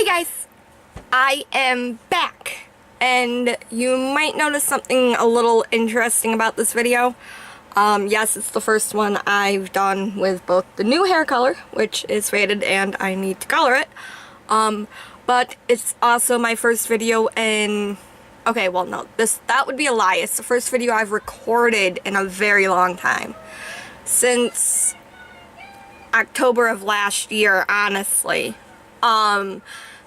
guys, I am back, and you might notice something a little interesting about this video. Yes, it's the first one I've done with both the new hair color, which is faded and I need to color it, but it's also my first video in, okay, well no, that would be a lie. It's the first video I've recorded in a very long time, since October of last year, honestly.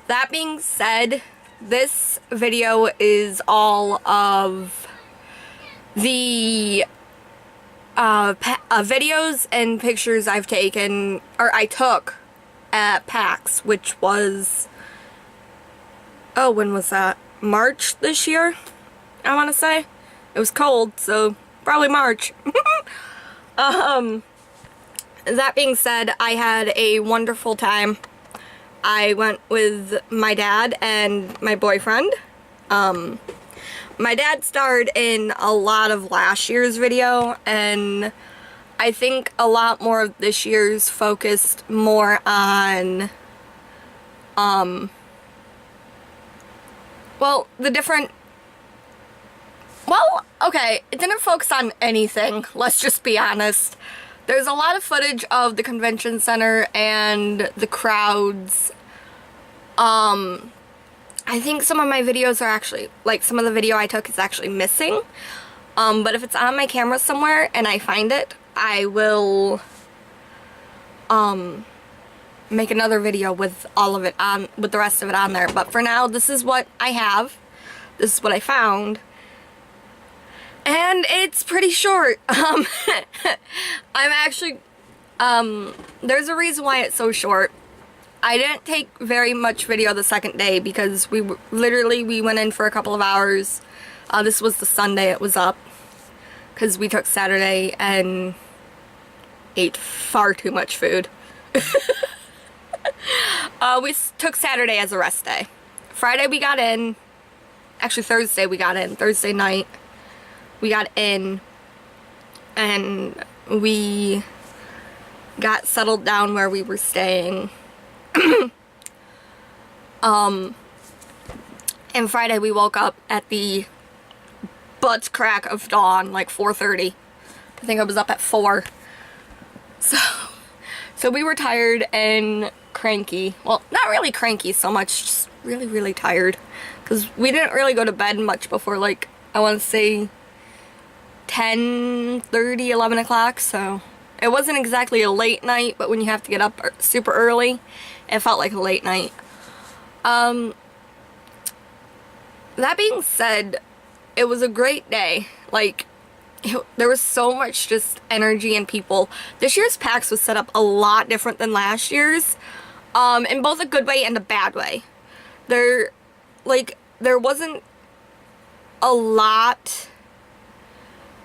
That being said, this video is all of the videos and pictures I've taken, or I took at PAX, which was, oh, when was that? March this year, I want to say. It was cold, so probably March. That being said, I had a wonderful time. I went with my dad and my boyfriend. My dad starred in a lot of last year's video, and I think a lot more of this year's focused more on, well, the different, well, okay, it didn't focus on anything, let's just be honest. There's a lot of footage of the convention center and the crowds. I think some of my videos are actually, like, some of the video I took is actually missing. But if it's on my camera somewhere and I find it, I will, make another video with all of it on, with the rest of it on there. But for now, this is what I have. This is what I found. And it's pretty short. I'm actually, there's a reason why it's so short. I didn't take very much video the second day because we went in for a couple of hours. This was the Sunday it was up, because we took Saturday and ate far too much food. We took Saturday as a rest day. Friday we got in, actually Thursday we got in, Thursday night we got in, and we got settled down where we were staying. And Friday we woke up at the butt crack of dawn, like 4:30. I think I was up at 4. So we were tired and cranky. Well, not really cranky so much, just really, really tired. Because we didn't really go to bed much before, like, I want to say 10:30, 11 o'clock, so it wasn't exactly a late night, but when you have to get up super early, it felt like a late night. That being said, it was a great day. Like, there was so much just energy and people. This year's PAX was set up a lot different than last year's, in both a good way and a bad way. There wasn't a lot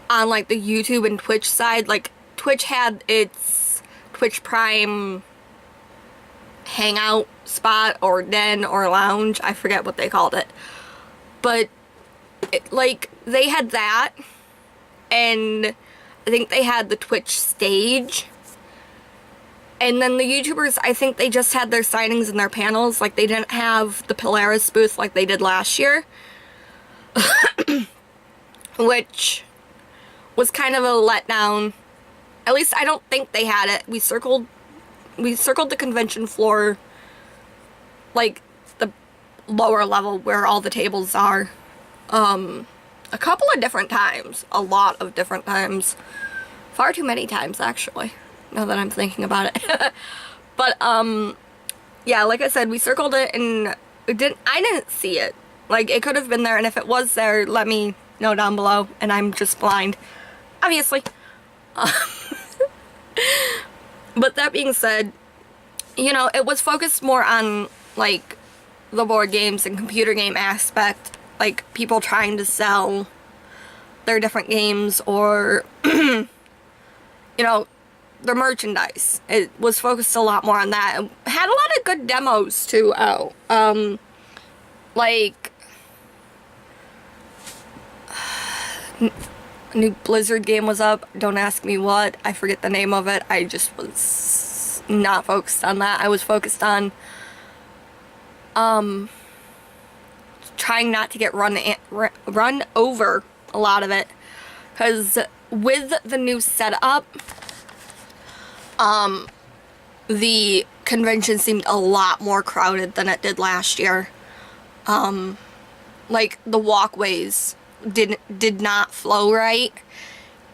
on, like, the YouTube and Twitch side. Like, Twitch had its Twitch Prime hangout spot or den or lounge, I forget what they called it, but like, they had that, and I think they had the Twitch stage, and then the YouTubers, I think they just had their signings and their panels. Like, they didn't have the Polaris booth like they did last year, which was kind of a letdown. At least I don't think they had it. We circled the convention floor, like the lower level where all the tables are, a couple of different times. A lot of different times. Far too many times, actually, now that I'm thinking about it. But, yeah, like I said, we circled it, and I didn't see it. Like, it could have been there, and if it was there, let me know down below, and I'm just blind, obviously. But that being said, you know, it was focused more on, like, the board games and computer game aspect, like people trying to sell their different games, or, you know, their merchandise. It was focused a lot more on that. It had a lot of good demos, too, out. Like, a new Blizzard game was up. Don't ask me what. I forget the name of it. I just was not focused on that. I was focused on trying not to get run over a lot of it, because with the new setup, the convention seemed a lot more crowded than it did last year. Like, the walkways did not flow right,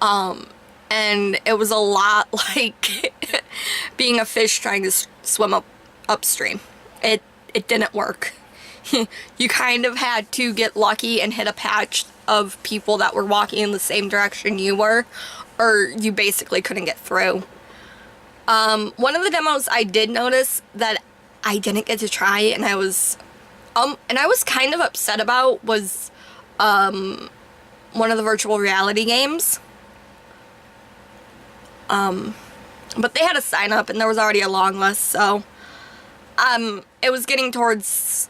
and it was a lot like being a fish trying to swim upstream. It didn't work. You kind of had to get lucky and hit a patch of people that were walking in the same direction you were, or you basically couldn't get through. One of the demos I did notice that I didn't get to try, and I was kind of upset about, was one of the virtual reality games. But they had a sign up and there was already a long list, so it was getting towards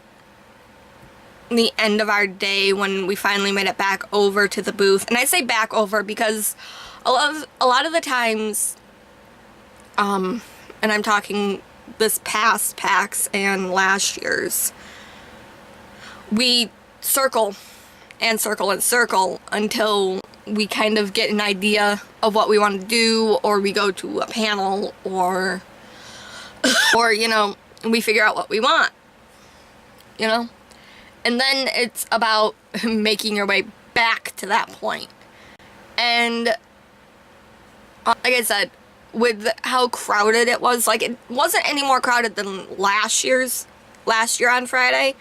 the end of our day when we finally made it back over to the booth. And I say back over because a lot of the times, and I'm talking this past PAX and last year's, we circle and circle and circle until we kind of get an idea of what we want to do, or we go to a panel, or you know, we figure out what we want, you know? And then it's about making your way back to that point. And like I said, with how crowded it was, like, it wasn't any more crowded than last year on Friday,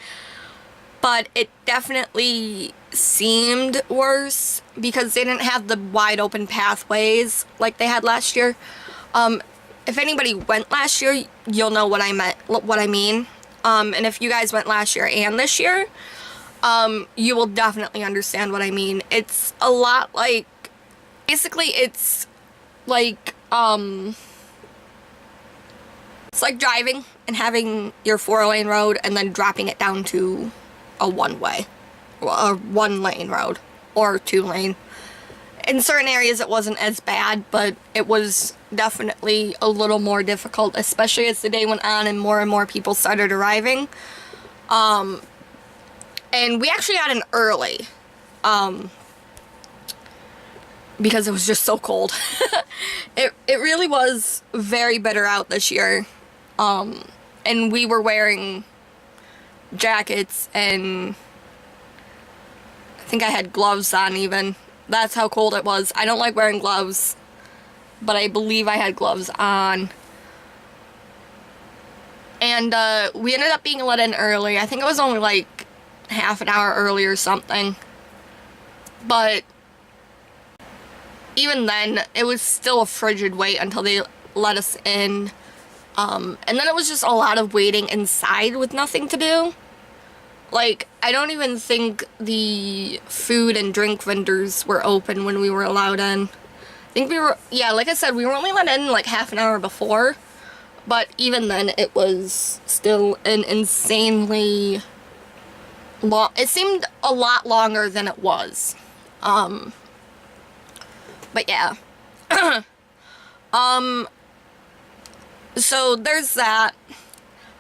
but it definitely seemed worse because they didn't have the wide open pathways like they had last year. If anybody went last year, you'll know what I mean. And if you guys went last year and this year, you will definitely understand what I mean. It's a lot like, basically it's like driving and having your 4-lane road and then dropping it down to a one-way, or a 1-lane road, or 2-lane. In certain areas it wasn't as bad, but it was definitely a little more difficult, especially as the day went on and more people started arriving. And we actually got in early, because it was just so cold. It really was very bitter out this year. And we were wearing jackets, and I think I had gloves on even. That's how cold it was. I don't like wearing gloves, but I believe I had gloves on. And we ended up being let in early. I think it was only like half an hour early or something. But even then, it was still a frigid wait until they let us in. And then it was just a lot of waiting inside with nothing to do. Like, I don't even think the food and drink vendors were open when we were allowed in. I think we were, yeah, like I said, we were only let in like half an hour before. But even then, it was still an insanely long, it seemed a lot longer than it was. But yeah. So there's that.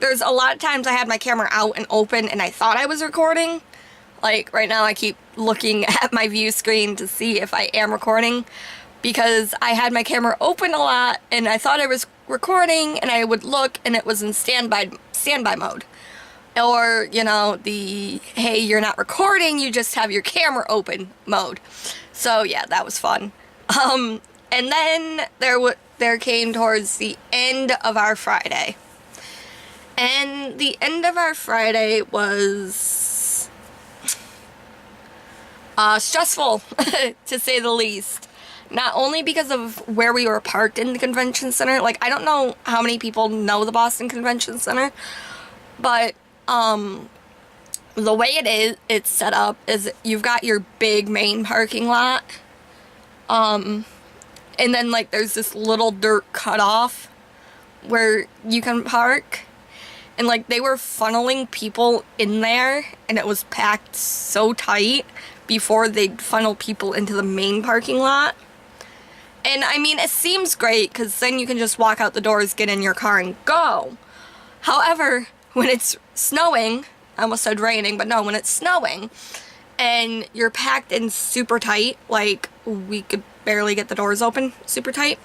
There's a lot of times I had my camera out and open and I thought I was recording. Like right now I keep looking at my view screen to see if I am recording, because I had my camera open a lot and I thought I was recording, and I would look and it was in standby mode. Or, you know, the, hey, you're not recording, you just have your camera open mode. So yeah, that was fun. And then there came towards the end of our Friday. And the end of our Friday was stressful, to say the least. Not only because of where we were parked in the convention center. Like, I don't know how many people know the Boston Convention Center, but the way it's set up is you've got your big main parking lot, and then like there's this little dirt cutoff where you can park, and like they were funneling people in there, and it was packed so tight before they'd funnel people into the main parking lot. And I mean, it seems great because then you can just walk out the doors, get in your car, and go. However, when it's snowing, I almost said raining, but no, when it's snowing, and you're packed in super tight, like we could barely get the doors open super tight,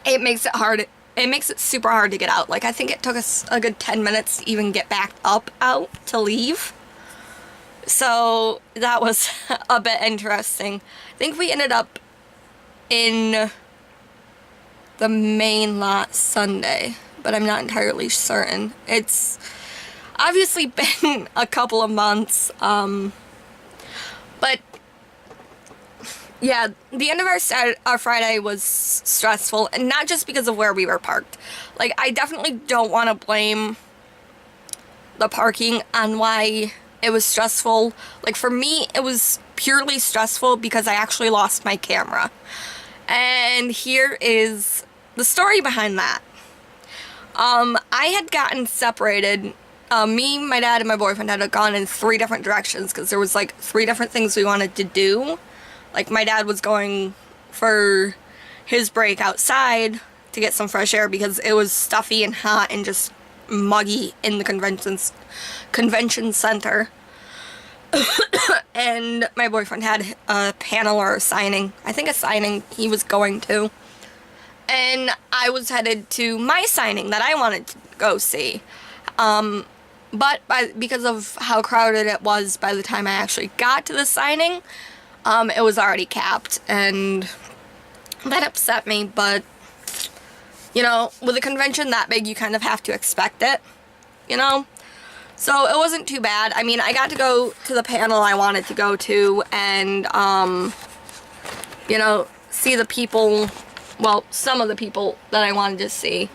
it makes it hard. It makes it super hard to get out. Like, I think it took us a good 10 minutes to even get back out to leave. So that was a bit interesting. I think we ended up in the main lot Sunday, but I'm not entirely certain. It's obviously been a couple of months, but yeah, the end of our Friday was stressful, and not just because of where we were parked. Like, I definitely don't want to blame the parking on why it was stressful. Like, for me, it was purely stressful because I actually lost my camera. And here is the story behind that. I had gotten separated. Me, my dad, and my boyfriend had gone in 3 different directions because there was like 3 different things we wanted to do. Like, my dad was going for his break outside to get some fresh air because it was stuffy and hot and just muggy in the convention center. And my boyfriend had a panel or a signing. I think a signing he was going to. And I was headed to my signing that I wanted to go see. But because of how crowded it was by the time I actually got to the signing, it was already capped, and that upset me, but, you know, with a convention that big, you kind of have to expect it, you know? So it wasn't too bad. I mean, I got to go to the panel I wanted to go to, and, you know, see the people, well, some of the people that I wanted to see.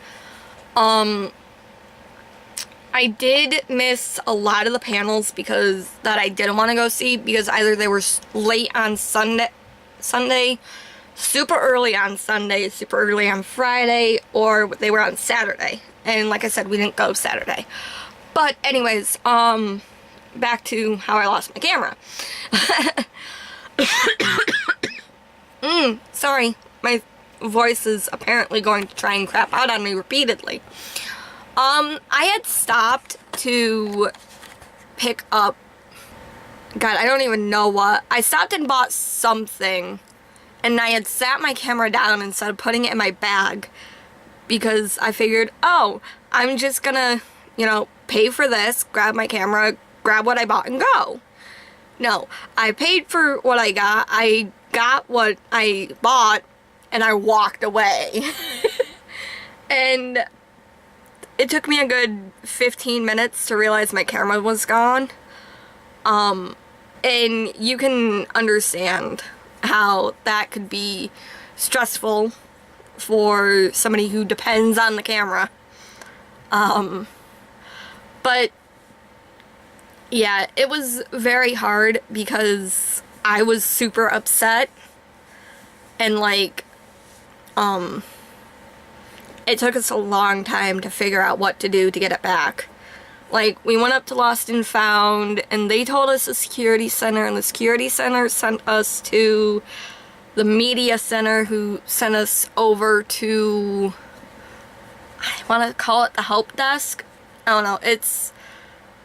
I did miss a lot of the panels because that I didn't want to go see because either they were late on Sunday, super early on Sunday, super early on Friday, or they were on Saturday. And like I said, we didn't go Saturday. But anyways, back to how I lost my camera. Sorry, my voice is apparently going to try and crap out on me repeatedly. I had stopped to pick up, God, I don't even know what. I stopped and bought something, and I had sat my camera down instead of putting it in my bag, because I figured, oh, I'm just gonna, you know, pay for this, grab my camera, grab what I bought, and go. No, I paid for what I got what I bought, and I walked away. And it took me a good 15 minutes to realize my camera was gone. And you can understand how that could be stressful for somebody who depends on the camera. But yeah, it was very hard because I was super upset, and like, it took us a long time to figure out what to do to get it back. Like, we went up to Lost and Found, and they told us the security center, and the security center sent us to the media center, who sent us over to, I want to call it the help desk. I don't know, it's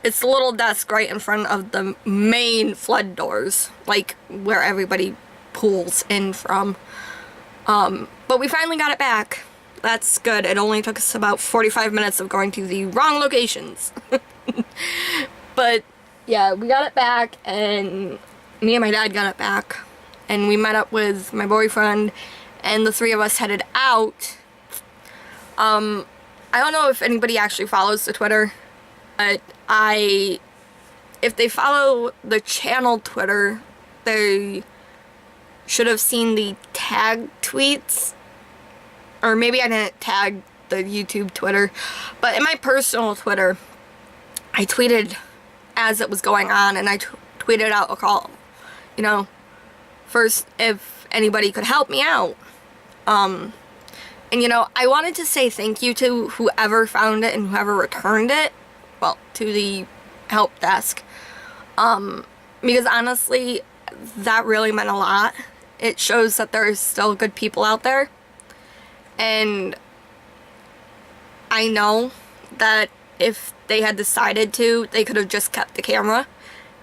a little desk right in front of the main flood doors, like where everybody pulls in from. But we finally got it back. That's good. It only took us about 45 minutes of going to the wrong locations. But yeah, we got it back, and me and my dad got it back, and we met up with my boyfriend, and the 3 of us headed out. I don't know if anybody actually follows the Twitter, but if they follow the channel Twitter, they should have seen the tag tweets. Or maybe I didn't tag the YouTube Twitter, but in my personal Twitter, I tweeted as it was going on, and I tweeted out a call, you know, first if anybody could help me out. And you know, I wanted to say thank you to whoever found it and whoever returned it, well, to the help desk, because honestly, that really meant a lot. It shows that there's still good people out there. And I know that if they had decided to, they could have just kept the camera,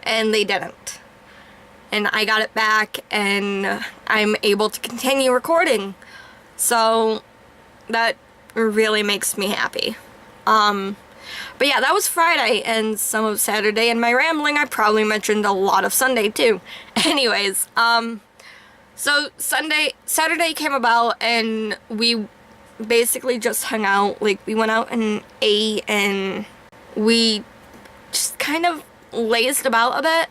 and they didn't. And I got it back, and I'm able to continue recording. So that really makes me happy. But yeah, that was Friday and some of Saturday. And my rambling, I probably mentioned a lot of Sunday too. Anyways, so Saturday came about, and we basically just hung out. Like, we went out and ate, and we just kind of lazed about a bit.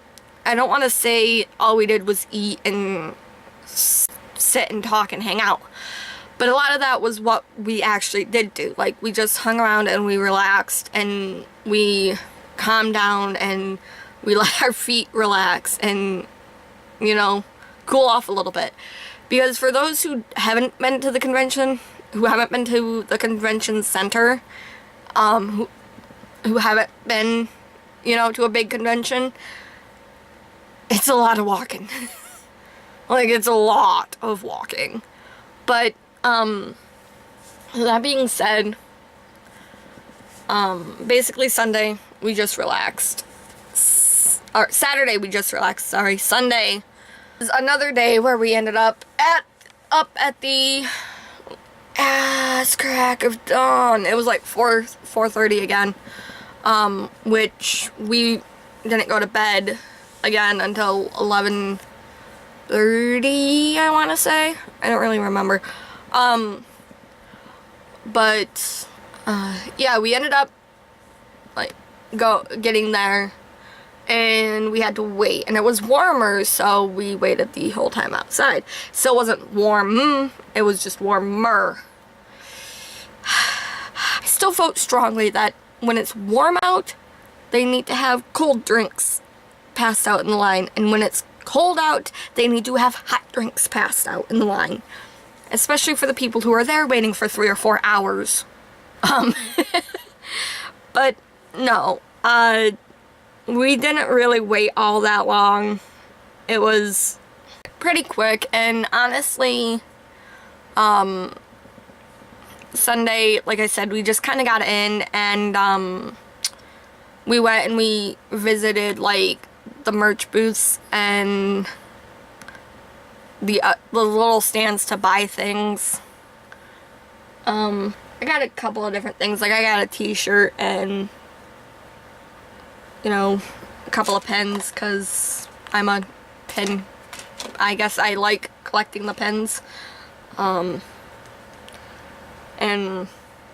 I don't want to say all we did was eat and sit and talk and hang out, but a lot of that was what we actually did do. Like, we just hung around and we relaxed and we calmed down and we let our feet relax and, you know, cool off a little bit. Because for those who haven't been to the convention, who haven't been to the convention center, who haven't been, you know, to a big convention, it's a lot of walking. Like, it's a lot of walking. But, that being said, basically Sunday, we just relaxed. Or Saturday, we just relaxed, sorry. Sunday is another day where we ended up at the ass crack of dawn. It was like 4:30 again, which we didn't go to bed again until 11:30, I want to say. I don't really remember. But yeah, we ended up like getting there, and we had to wait, and it was warmer, so we waited the whole time outside. Still wasn't warm, it was just warmer. I still vote strongly that when it's warm out, they need to have cold drinks passed out in the line, and when it's cold out, they need to have hot drinks passed out in the line. Especially for the people who are there waiting for 3 or 4 hours. But no, we didn't really wait all that long. It was pretty quick, and honestly, Sunday, like I said, we just kind of got in, and we went and we visited like the merch booths and the little stands to buy things. I got a couple of different things. Like, I got a t-shirt and, you know, a couple of pens, because I'm a pen. I guess I like collecting the pens. And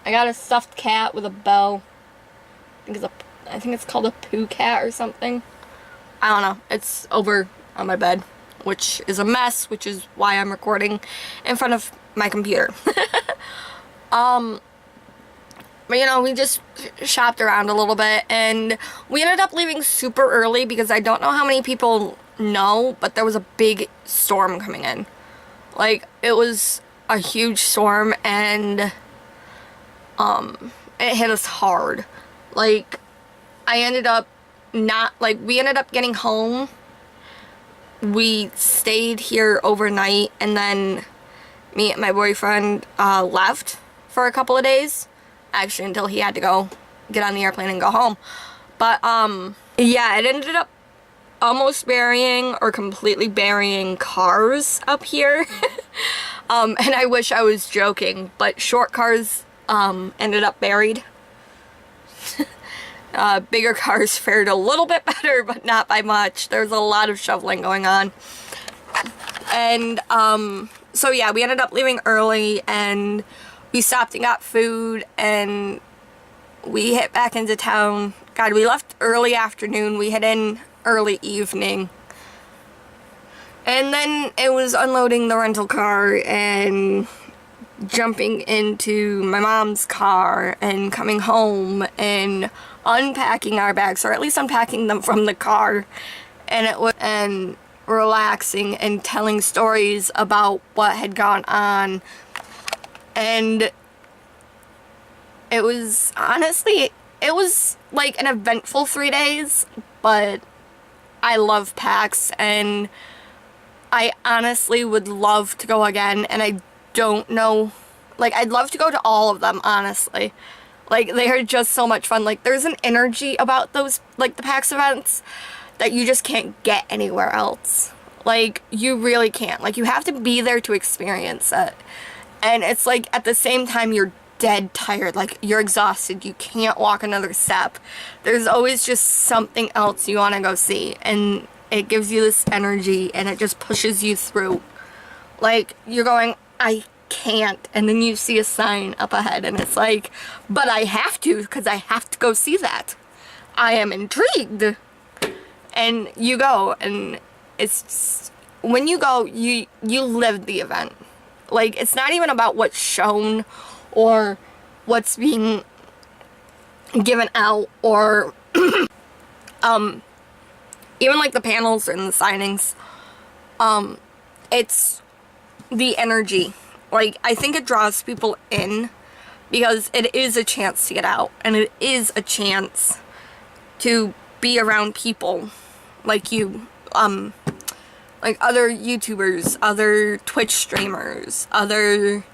I got a stuffed cat with a bell. I think it's called a poo cat or something. I don't know. It's over on my bed, which is a mess, which is why I'm recording in front of my computer. But you know, we just shopped around a little bit, and we ended up leaving super early because I don't know how many people know, but there was a big storm coming in. Like, it was a huge storm, and it hit us hard. Like, we ended up getting home. We stayed here overnight, and then me and my boyfriend left for a couple of days. Actually, until he had to go get on the airplane and go home. But, yeah, it ended up almost burying or completely burying cars up here. And I wish I was joking, but short cars ended up buried. Bigger cars fared a little bit better, but not by much. There's a lot of shoveling going on. And, so yeah, we ended up leaving early, and we stopped and got food, and we hit back into town. God, we left early afternoon. We hit in early evening. And then it was unloading the rental car and jumping into my mom's car and coming home and unpacking our bags, or at least unpacking them from the car, and relaxing and telling stories about what had gone on. And it was, honestly, it was like an eventful 3 days, but I love PAX, and I honestly would love to go again, and I don't know, like, I'd love to go to all of them, honestly. Like, they are just so much fun. Like, there's an energy about those, like, the PAX events that you just can't get anywhere else. Like, you really can't. Like, you have to be there to experience it. And it's like, at the same time, you're dead tired. Like, you're exhausted. You can't walk another step. There's always just something else you want to go see. And it gives you this energy, and it just pushes you through. Like, you're going, I can't, and then you see a sign up ahead, and it's like, but I have to, because I have to go see that. I am intrigued. And you go, and it's, when you go, you live the event. Like, it's not even about what's shown, or what's being given out, or, even like the panels and the signings, it's the energy. Like, I think it draws people in because it is a chance to get out, and it is a chance to be around people like you, like other YouTubers, other Twitch streamers, other,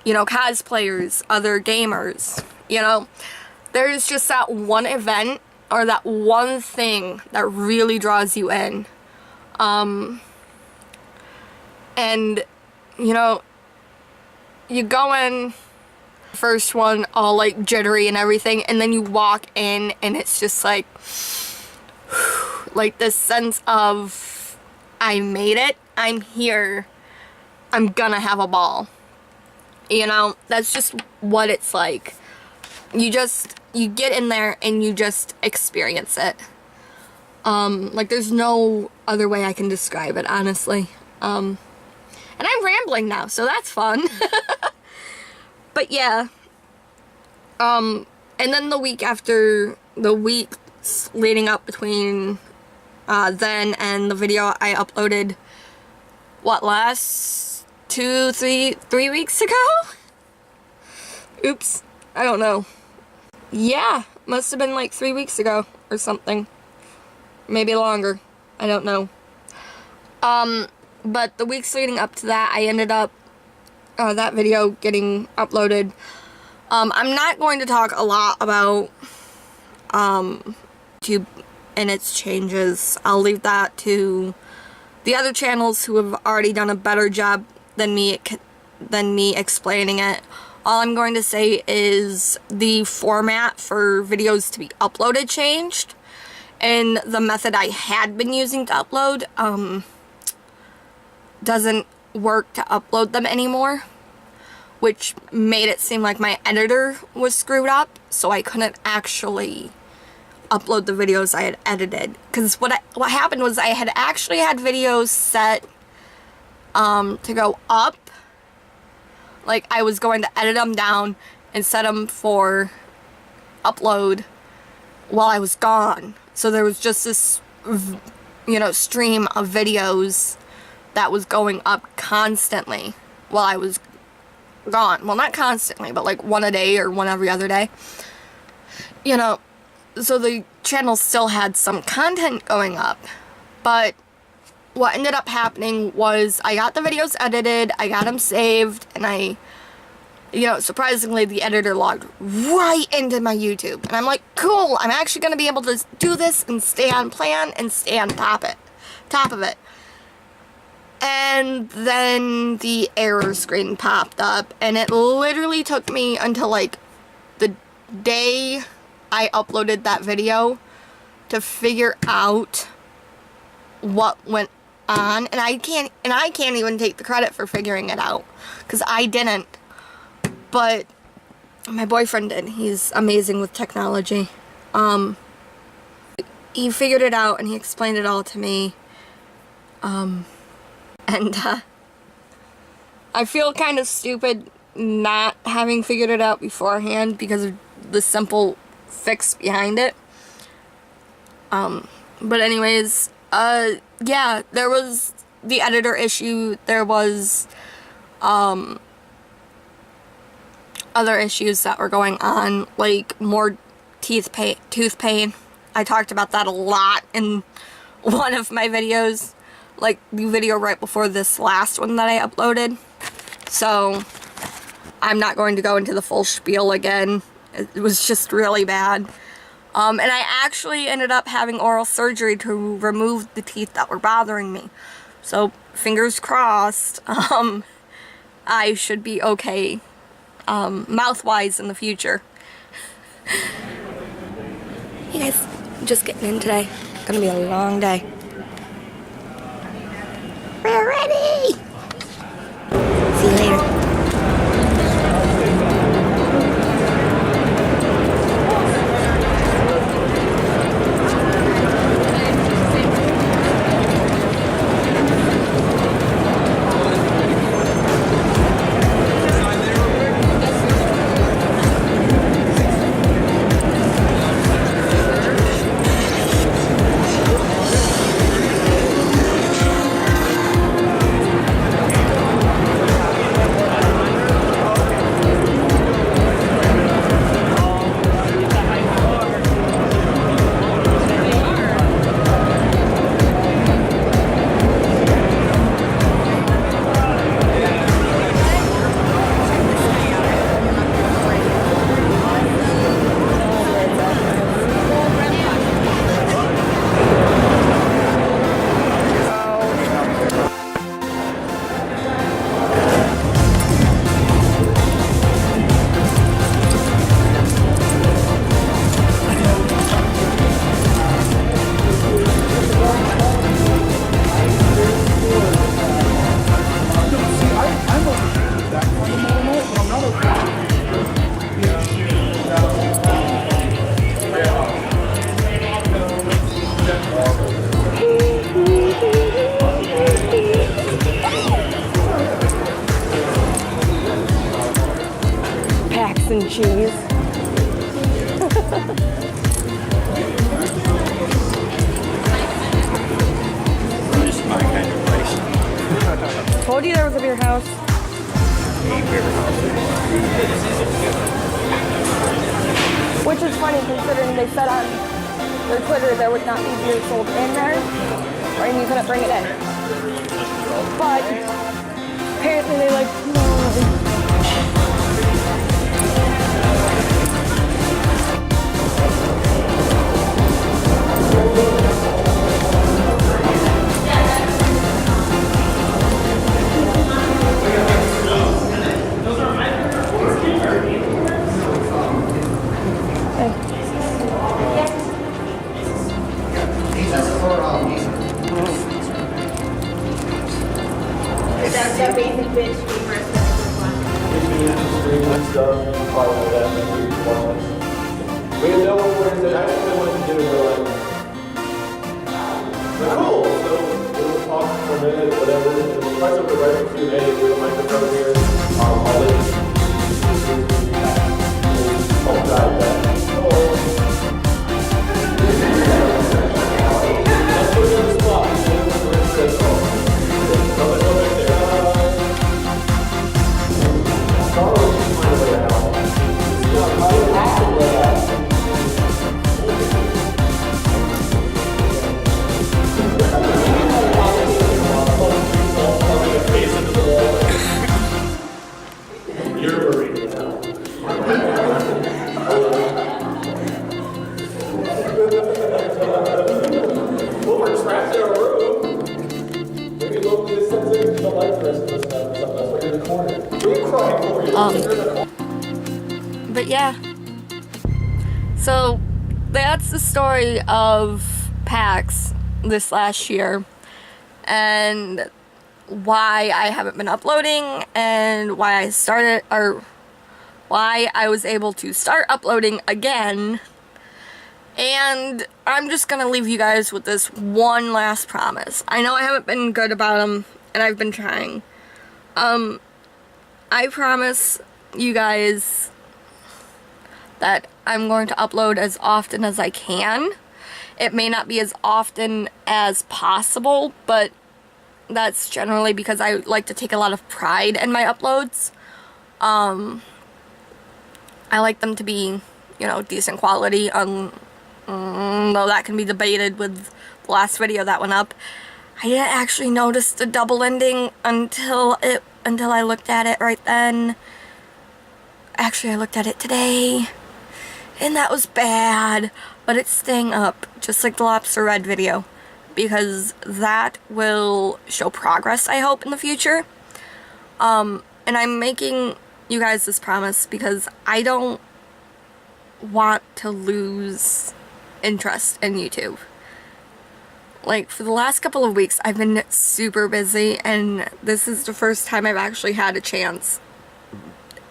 you know, cosplayers, other gamers, you know. There's just that one event or that one thing that really draws you in. And, you know, you go in, first one all like jittery and everything, and then you walk in and it's just like this sense of, I made it, I'm here, I'm gonna have a ball. You know, that's just what it's like. You get in there and you just experience it. Like, there's no other way I can describe it, honestly. And I'm rambling now, so that's fun. But yeah. And then the week after, the weeks leading up between then and the video I uploaded, what, last 3 weeks ago? Oops, I don't know. Yeah, must have been like 3 weeks ago or something. Maybe longer, I don't know. But the weeks leading up to that, I ended up, that video getting uploaded. I'm not going to talk a lot about, YouTube and its changes. I'll leave that to the other channels who have already done a better job than me explaining it. All I'm going to say is the format for videos to be uploaded changed, and the method I had been using to upload, doesn't work to upload them anymore, which made it seem like my editor was screwed up, so I couldn't actually upload the videos I had edited. Because what happened was I had actually had videos set to go up. Like, I was going to edit them down and set them for upload while I was gone. So there was just this, you know, stream of videos that was going up constantly while I was gone. Well, not constantly, but like one a day or one every other day. You know, so the channel still had some content going up. But what ended up happening was I got the videos edited, I got them saved, and I, you know, surprisingly, the editor logged right into my YouTube. And I'm like, cool, I'm actually going to be able to do this and stay on plan and stay on top of it. And then the error screen popped up, and it literally took me until like the day I uploaded that video to figure out what went on. And I can't even take the credit for figuring it out, because I didn't. But my boyfriend did. He's amazing with technology. He figured it out and he explained it all to me. And I feel kind of stupid not having figured it out beforehand because of the simple fix behind it. But anyways, yeah, there was the editor issue. There was other issues that were going on, like more tooth pain. I talked about that a lot in one of my videos, like the video right before this last one that I uploaded. So I'm not going to go into the full spiel again. It was just really bad. And I actually ended up having oral surgery to remove the teeth that were bothering me. So, fingers crossed, I should be okay, mouth-wise in the future. Hey guys, just getting in today. It's gonna be a long day. We're ready! See you later. Pax and cheese. Just my kind of place. Told you there was a beer house. Which is funny considering they said on their Twitter there would not be beer sold in there, and you couldn't bring it in. But apparently they like, no. That's the basic bitch favorite. We had no one where said, I don't know what to do. We're cool. So we'll talk for a minute, whatever. And we'll try something right for Q&A. We have a microphone here. I'll let you drive that. Let's put it on the spot. But yeah, so that's the story of PAX this last year and why I haven't been uploading and why I started, or why I was able to start uploading again. And I'm just gonna leave you guys with this one last promise. I know I haven't been good about them and I've been trying. I promise you guys that I'm going to upload as often as I can. It may not be as often as possible, but that's generally because I like to take a lot of pride in my uploads. I like them to be, you know, decent quality, though that can be debated with the last video that went up. I didn't actually notice the double ending until I looked at it right then. Actually, I looked at it today. And that was bad, but it's staying up, just like the Lobster Red video, because that will show progress, I hope, in the future. And I'm making you guys this promise because I don't want to lose interest in YouTube. Like, for the last couple of weeks, I've been super busy, and this is the first time I've actually had a chance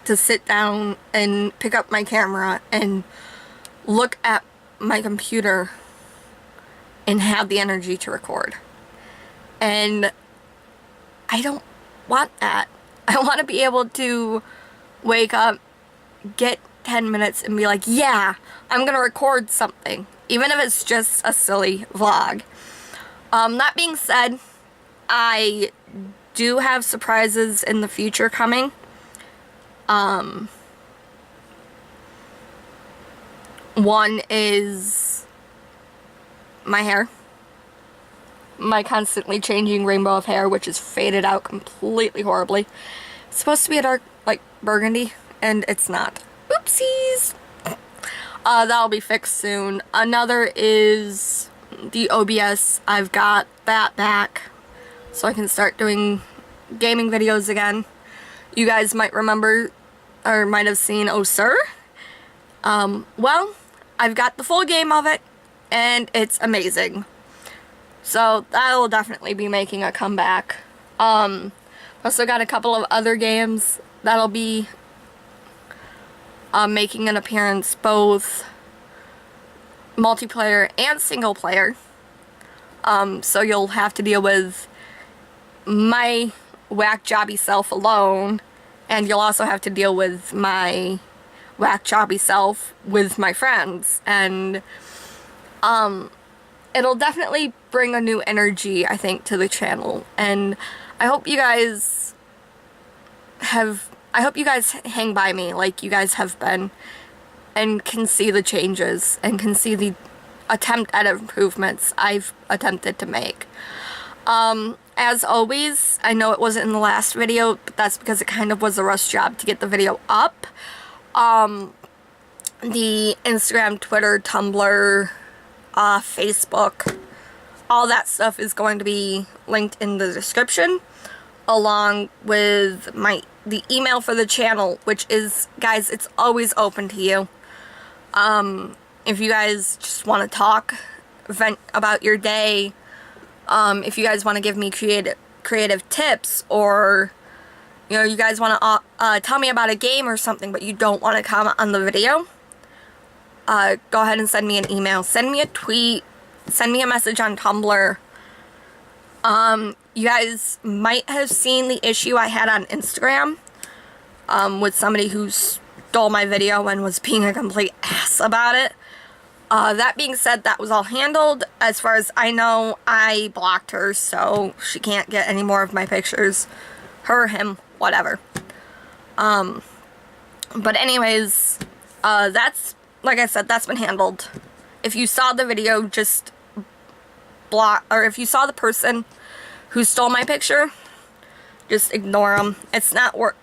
to sit down and pick up my camera and look at my computer and have the energy to record. And I don't want that. I want to be able to wake up, get 10 minutes and be like, yeah, I'm gonna record something, even if it's just a silly vlog. That being said, I do have surprises in the future coming. One is my hair. My constantly changing rainbow of hair, which is faded out completely horribly. It's supposed to be a dark, like, burgundy, and it's not. Oopsies! That'll be fixed soon. Another is the OBS. I've got that back, so I can start doing gaming videos again. You guys might remember, or might have seen Oh Sir. Well, I've got the full game of it, and it's amazing. So that'll definitely be making a comeback. Also got a couple of other games that'll be making an appearance, both multiplayer and single player. So you'll have to deal with my whack jobby self alone, and you'll also have to deal with my whack jobby self with my friends, and it'll definitely bring a new energy, I think, to the channel. And I hope you guys hang by me like you guys have been, and can see the changes, and can see the attempt at improvements I've attempted to make. As always, I know it wasn't in the last video, but that's because it kind of was a rush job to get the video up. The Instagram, Twitter, Tumblr, Facebook, all that stuff is going to be linked in the description, along with the email for the channel, which is, guys, it's always open to you. If you guys just want to talk, vent about your day, if you guys want to give me creative tips, or, you know, you guys want to tell me about a game or something, but you don't want to comment on the video, go ahead and send me an email, send me a tweet, send me a message on Tumblr. You guys might have seen the issue I had on Instagram, with somebody who stole my video and was being a complete ass about it. That being said, that was all handled. As far as I know, I blocked her, so she can't get any more of my pictures. Her, him, whatever. But anyways, that's, like I said, that's been handled. If you saw the video, just block, or if you saw the person who stole my picture, just ignore them. It's not worth,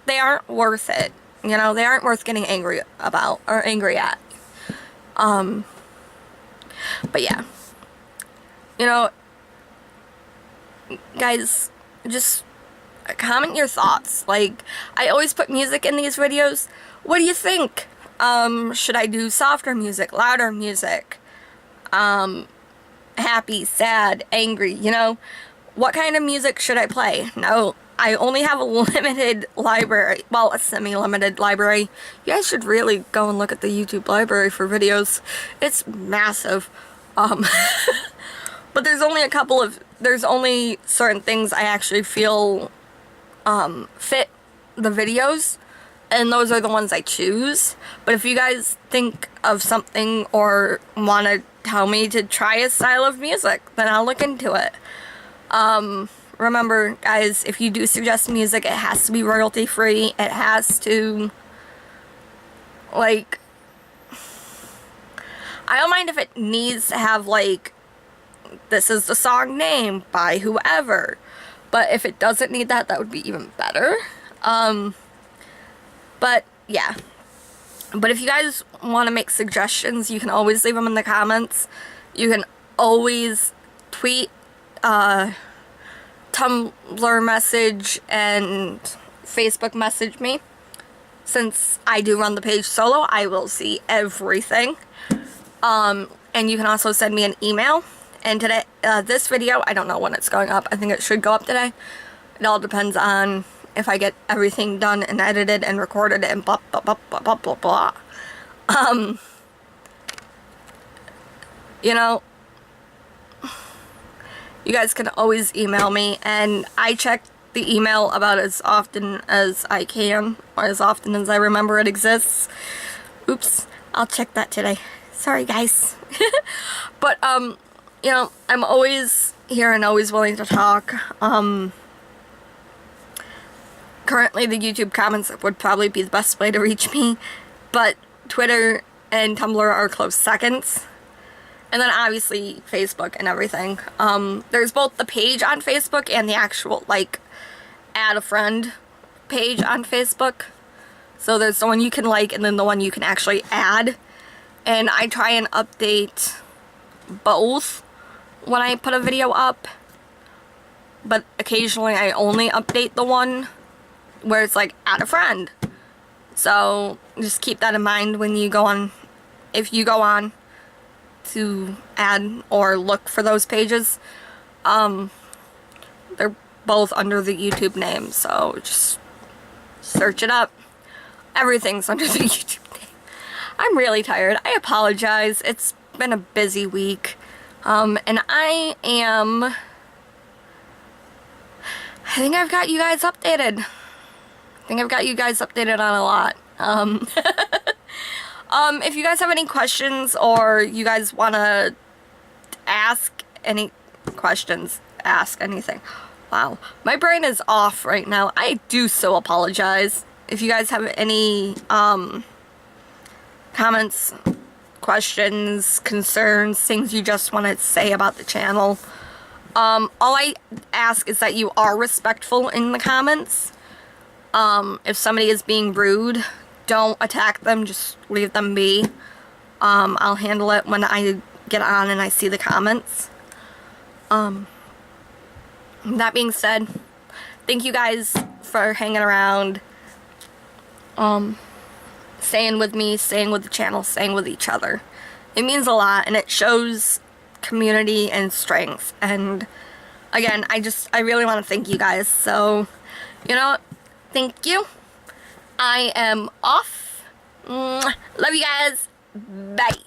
they aren't worth it. You know, they aren't worth getting angry about, or angry at. But yeah, you know, guys, just comment your thoughts. Like, I always put music in these videos. What do you think? Should I do softer music, louder music, happy, sad, angry, you know? What kind of music should I play? No, I only have a limited library, well, a semi-limited library. You guys should really go and look at the YouTube library for videos. It's massive. But there's only certain things I actually feel fit the videos, and those are the ones I choose. But if you guys think of something or want to tell me to try a style of music, then I'll look into it. Remember, guys, if you do suggest music, it has to be royalty free. It has to, like, I don't mind if it needs to have, like, this is the song name by whoever. But if it doesn't need that, that would be even better. But yeah, But if you guys want to make suggestions, you can always leave them in the comments. You can always tweet, Tumblr message, and Facebook message me. Since I do run the page solo, I will see everything. And you can also send me an email. And today, this video, I don't know when it's going up. I think it should go up today. It all depends on if I get everything done and edited and recorded and blah, blah, blah, blah, blah, blah, blah. You know, you guys can always email me, and I check the email about as often as I can, or as often as I remember it exists. Oops, I'll check that today. Sorry, guys. But, you know, I'm always here and always willing to talk. Currently, the YouTube comments would probably be the best way to reach me, but Twitter and Tumblr are close seconds. And then obviously Facebook and everything. There's both the page on Facebook and the actual, like, add a friend page on Facebook. So there's the one you can like and then the one you can actually add. And I try and update both when I put a video up. But occasionally I only update the one where it's like, add a friend. So just keep that in mind when you go on, if you go on to add or look for those pages. They're both under the YouTube name, so just search it up. Everything's under the YouTube name. I'm really tired. I apologize. It's been a busy week. And I think I've got you guys updated. On a lot. If you guys have any questions or you guys want to ask any questions, ask anything. Wow, my brain is off right now. I do so apologize. If you guys have any comments, questions, concerns, things you just want to say about the channel, all I ask is that you are respectful in the comments. If somebody is being rude, don't attack them, just leave them be. I'll handle it when I get on and I see the comments. That being said, thank you guys for hanging around, staying with me, staying with the channel, staying with each other. It means a lot, and it shows community and strength. And again, I really want to thank you guys. So, you know, thank you. I am off. Love you guys. Bye.